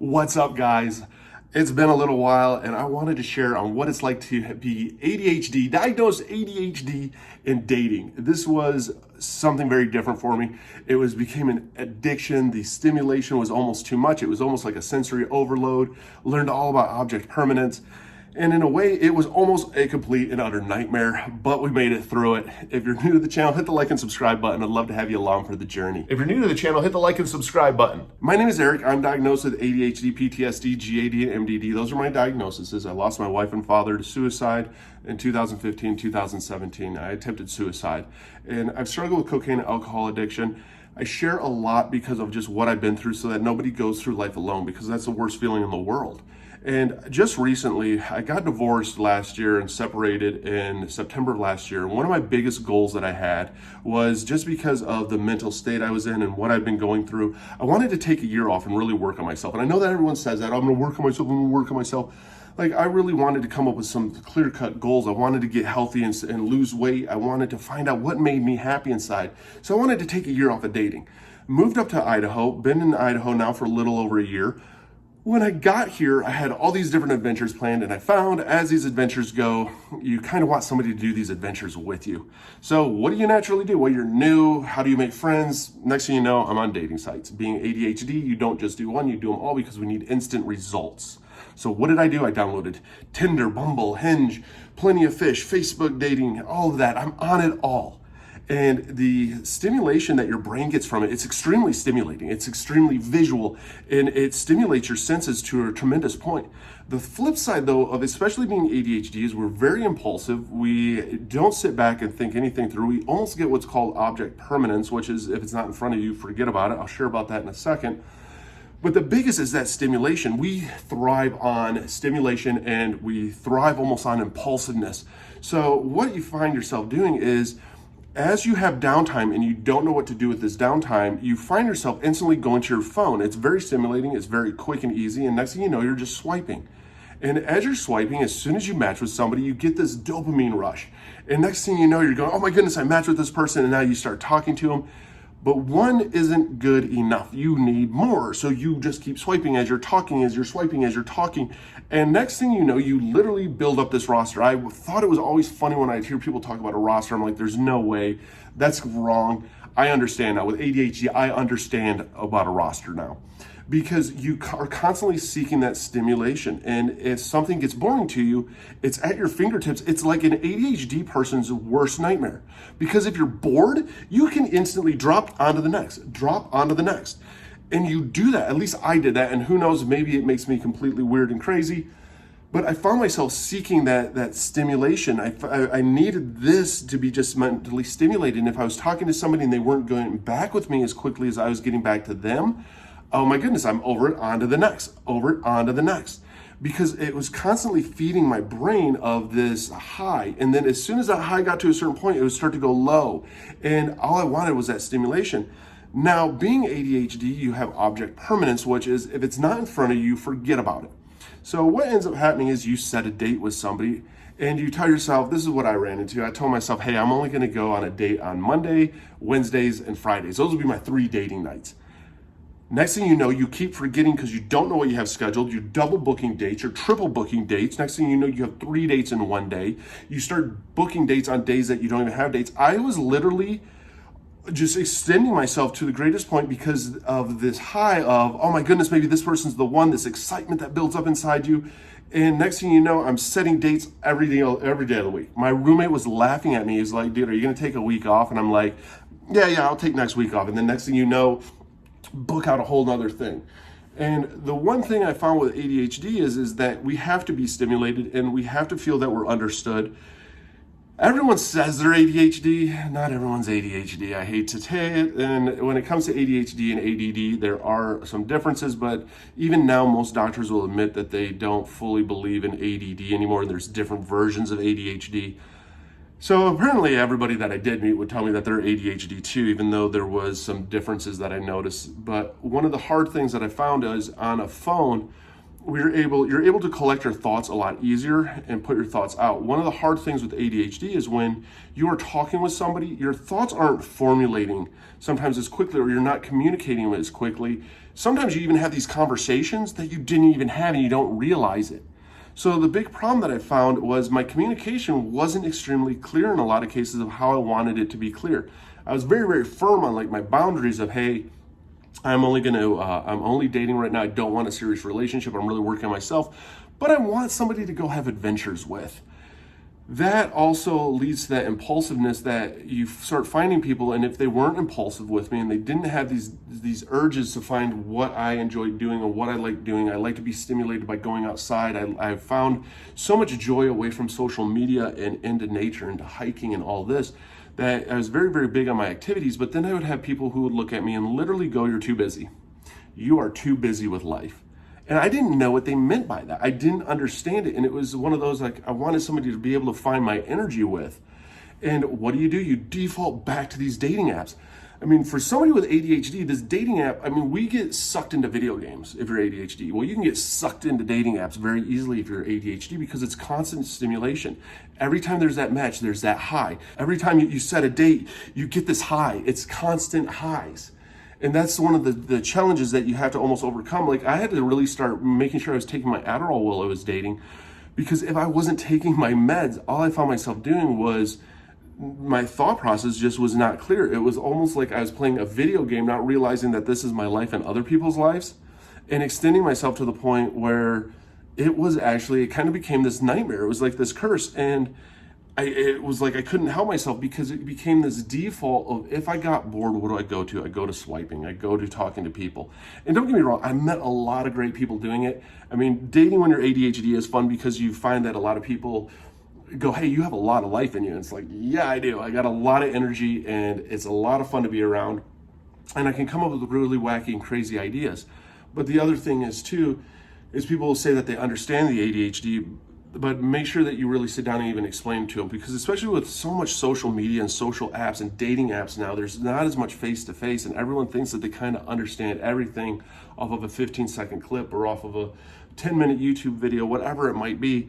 What's up, guys? It's been a little while, and I wanted to share on what it's like to be diagnosed ADHD in dating. This was something very different for me. It became an addiction. The stimulation was almost too much. It was almost like a sensory overload. Learned all about object permanence. And in a way, it was almost a complete and utter nightmare, but we made it through it. If you're new to the channel, hit the like and subscribe button. I'd love to have you along for the journey. If you're new to the channel, hit the like and subscribe button. My name is Eric. I'm diagnosed with ADHD, PTSD, GAD, and MDD. Those are my diagnoses. I lost my wife and father to suicide in 2015, 2017. I attempted suicide, and I've struggled with cocaine and alcohol addiction. I share a lot because of just what I've been through so that nobody goes through life alone, because that's the worst feeling in the world. And just recently, I got divorced last year and separated in September of last year. One of my biggest goals that I had was, just because of the mental state I was in and what I've been going through, I wanted to take a year off and really work on myself. And I know that everyone says that, I'm gonna work on myself, I'm gonna work on myself. Like, I really wanted to come up with some clear-cut goals. I wanted to get healthy and lose weight. I wanted to find out what made me happy inside. So I wanted to take a year off of dating. Moved up to Idaho, been in Idaho now for a little over a year. When I got here, I had all these different adventures planned, and I found as these adventures go, you kind of want somebody to do these adventures with you. So what do you naturally do? Well, you're new. How do you make friends? Next thing you know, I'm on dating sites. Being ADHD, you don't just do one, you do them all, because we need instant results. So what did I do? I downloaded Tinder, Bumble, Hinge, Plenty of Fish, Facebook dating, all of that. I'm on it all. And the stimulation that your brain gets from it, it's extremely stimulating. It's extremely visual, and it stimulates your senses to a tremendous point. The flip side, though, of especially being ADHD is we're very impulsive. We don't sit back and think anything through. We almost get what's called object permanence, which is, if it's not in front of you, forget about it. I'll share about that in a second. But the biggest is that stimulation. We thrive on stimulation, and we thrive almost on impulsiveness. So what you find yourself doing is, as you have downtime and you don't know what to do with this downtime, you find yourself instantly going to your phone. It's very stimulating, it's very quick and easy, and next thing you know, you're just swiping. And as you're swiping, as soon as you match with somebody, you get this dopamine rush. And next thing you know, you're going, oh my goodness, I matched with this person, and now you start talking to them. But one isn't good enough. You need more. So you just keep swiping as you're talking, as you're swiping, as you're talking. And next thing you know, you literally build up this roster. I thought it was always funny when I hear people talk about a roster. I'm like, there's no way. That's wrong. I understand now. With ADHD, I understand about a roster now. Because you are constantly seeking that stimulation. And if something gets boring to you, it's at your fingertips. It's like an ADHD person's worst nightmare. Because if you're bored, you can instantly drop onto the next. And you do that. At least I did that. And who knows, maybe it makes me completely weird and crazy. But I found myself seeking that stimulation. I needed this to be just mentally stimulated. And if I was talking to somebody and they weren't going back with me as quickly as I was getting back to them, oh my goodness, I'm over it, onto the next. Because it was constantly feeding my brain of this high. And then as soon as that high got to a certain point, it would start to go low. And all I wanted was that stimulation. Now, being ADHD, you have object permanence, which is, if it's not in front of you, forget about it. So what ends up happening is you set a date with somebody, and you tell yourself, this is what I ran into. I told myself, hey, I'm only gonna go on a date on Monday, Wednesdays, and Fridays. Those will be my 3 dating nights. Next thing you know, you keep forgetting because you don't know what you have scheduled. You're double booking dates, you're triple booking dates. Next thing you know, you have 3 dates in one day. You start booking dates on days that you don't even have dates. I was literally just extending myself to the greatest point because of this high of, oh my goodness, maybe this person's the one, this excitement that builds up inside you. And next thing you know, I'm setting dates every day of the week. My roommate was laughing at me. He's like, dude, are you gonna take a week off? And I'm like, yeah, I'll take next week off. And then next thing you know, book out a whole nother thing. And the one thing I found with ADHD is that we have to be stimulated, and we have to feel that we're understood. Everyone says they're ADHD. Not everyone's ADHD. I hate to say it. And when it comes to ADHD and ADD, there are some differences, but even now, most doctors will admit that they don't fully believe in ADD anymore, and there's different versions of ADHD. So apparently everybody that I did meet would tell me that they're ADHD too, even though there was some differences that I noticed. But one of the hard things that I found is, on a phone, you're able to collect your thoughts a lot easier and put your thoughts out. One of the hard things with ADHD is when you are talking with somebody, your thoughts aren't formulating sometimes as quickly, or you're not communicating as quickly. Sometimes you even have these conversations that you didn't even have and you don't realize it. So the big problem that I found was my communication wasn't extremely clear in a lot of cases of how I wanted it to be clear. I was very, very firm on like my boundaries of, hey, I'm only dating right now. I don't want a serious relationship. I'm really working on myself, but I want somebody to go have adventures with. That also leads to that impulsiveness that you start finding people, and if they weren't impulsive with me and they didn't have these urges to find what I enjoyed doing or what I like doing, I like to be stimulated by going outside. I've found so much joy away from social media and into nature, into hiking and all this, that I was very, very big on my activities. But then I would have people who would look at me and literally go, "You're too busy. You are too busy with life." And I didn't know what they meant by that. I didn't understand it. And it was one of those, like, I wanted somebody to be able to find my energy with. And what do? You default back to these dating apps. I mean, for somebody with ADHD, this dating app, I mean, we get sucked into video games if you're ADHD. Well, you can get sucked into dating apps very easily if you're ADHD because it's constant stimulation. Every time there's that match, there's that high. Every time you set a date, you get this high. It's constant highs. And that's one of the challenges that you have to almost overcome. Like, I had to really start making sure I was taking my Adderall while I was dating, because if I wasn't taking my meds, all I found myself doing was my thought process just was not clear. It was almost like I was playing a video game, not realizing that this is my life and other people's lives, and extending myself to the point where it kind of became this nightmare. It was like this curse. And it was like I couldn't help myself, because it became this default of, if I got bored, what do I go to? I go to swiping. I go to talking to people. And don't get me wrong, I met a lot of great people doing it. I mean, dating when you're ADHD is fun because you find that a lot of people go, "Hey, you have a lot of life in you." And it's like, yeah, I do. I got a lot of energy and it's a lot of fun to be around. And I can come up with really wacky and crazy ideas. But the other thing is too, is people will say that they understand the ADHD, but make sure that you really sit down and even explain to them, because especially with so much social media and social apps and dating apps now, there's not as much face-to-face, and everyone thinks that they kind of understand everything off of a 15-second clip or off of a 10-minute YouTube video, whatever it might be,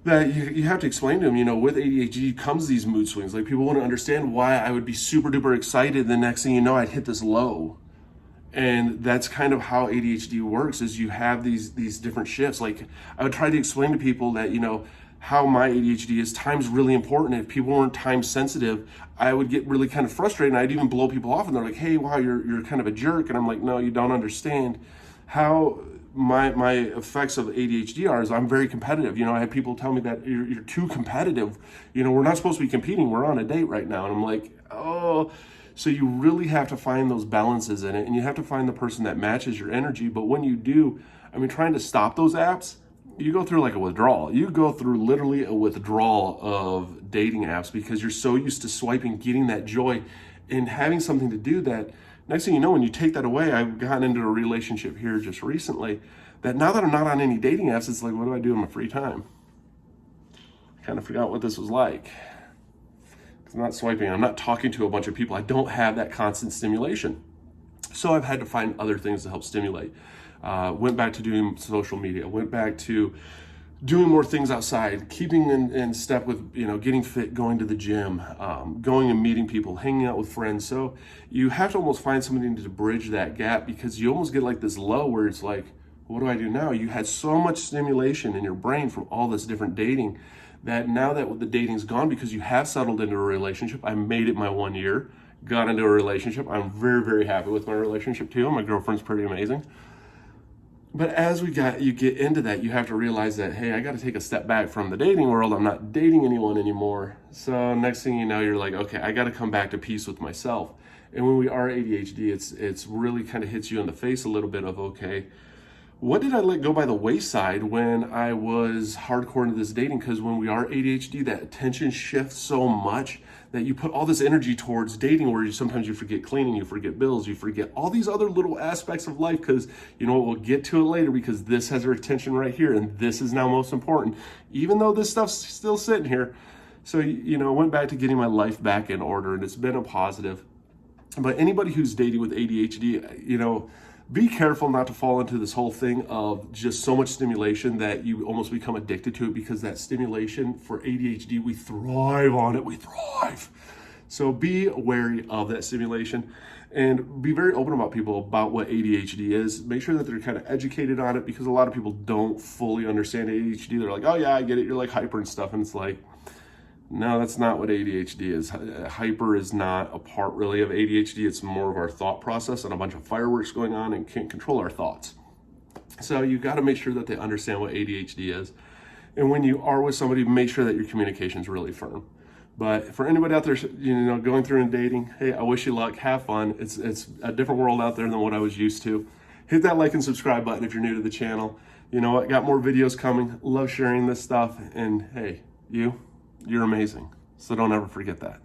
that you have to explain to them, with ADHD comes these mood swings. Like, people want to understand why I would be super duper excited, the next thing you know, I'd hit this low. And that's kind of how ADHD works, is you have these different shifts. Like, I would try to explain to people that, how my ADHD is, time's really important. If people weren't time sensitive, I would get really kind of frustrated, and I'd even blow people off, and they're like, "Hey, wow, you're kind of a jerk." And I'm like, "No, you don't understand how my effects of ADHD are. Is I'm very competitive. I have people tell me that you're too competitive. We're not supposed to be competing. We're on a date right now." And I'm like, oh. So you really have to find those balances in it, and you have to find the person that matches your energy. But when you do, trying to stop those apps, you go through like a withdrawal. You go through literally a withdrawal of dating apps, because you're so used to swiping, getting that joy, and having something to do that next thing you know, when you take that away. I've gotten into a relationship here just recently that now that I'm not on any dating apps, it's like, what do I do in my free time? I kind of forgot what this was like. I'm not swiping, I'm not talking to a bunch of people. I don't have that constant stimulation. So I've had to find other things to help stimulate. Went back to doing social media, went back to doing more things outside, keeping in step with, getting fit, going to the gym, going and meeting people, hanging out with friends. So you have to almost find something to bridge that gap, because you almost get like this low where it's like, what do I do now? You had so much stimulation in your brain from all this different dating, that now that the dating's gone, because you have settled into a relationship. I made it my 1 year, got into a relationship. I'm very, very happy with my relationship too. My girlfriend's pretty amazing. But as you get into that, you have to realize that, hey, I got to take a step back from the dating world. I'm not dating anyone anymore. So next thing you know, you're like, okay, I got to come back to peace with myself. And when we are ADHD, it's really kind of hits you in the face a little bit of, okay, what did I let go by the wayside when I was hardcore into this dating? Because when we are ADHD, that attention shifts so much that you put all this energy towards dating, where sometimes you forget cleaning, you forget bills, you forget all these other little aspects of life, because we'll get to it later, because this has our attention right here, and this is now most important, even though this stuff's still sitting here. So, I went back to getting my life back in order, and it's been a positive. But anybody who's dating with ADHD, be careful not to fall into this whole thing of just so much stimulation that you almost become addicted to it, because that stimulation for ADHD, we thrive on it, we thrive. So be wary of that stimulation and be very open about people about what ADHD is. Make sure that they're kind of educated on it, because a lot of people don't fully understand ADHD. They're like, oh yeah, I get it, you're like hyper and stuff. And it's like, no, that's not what ADHD is. Hyper is not a part really of ADHD. It's more of our thought process and a bunch of fireworks going on and can't control our thoughts. So you got to make sure that they understand what ADHD is. And when you are with somebody, make sure that your communication is really firm. But for anybody out there, going through and dating, hey, I wish you luck. Have fun. It's a different world out there than what I was used to. Hit that like and subscribe button if you're new to the channel. You know what? Got more videos coming. Love sharing this stuff. And hey, you're amazing. So don't ever forget that.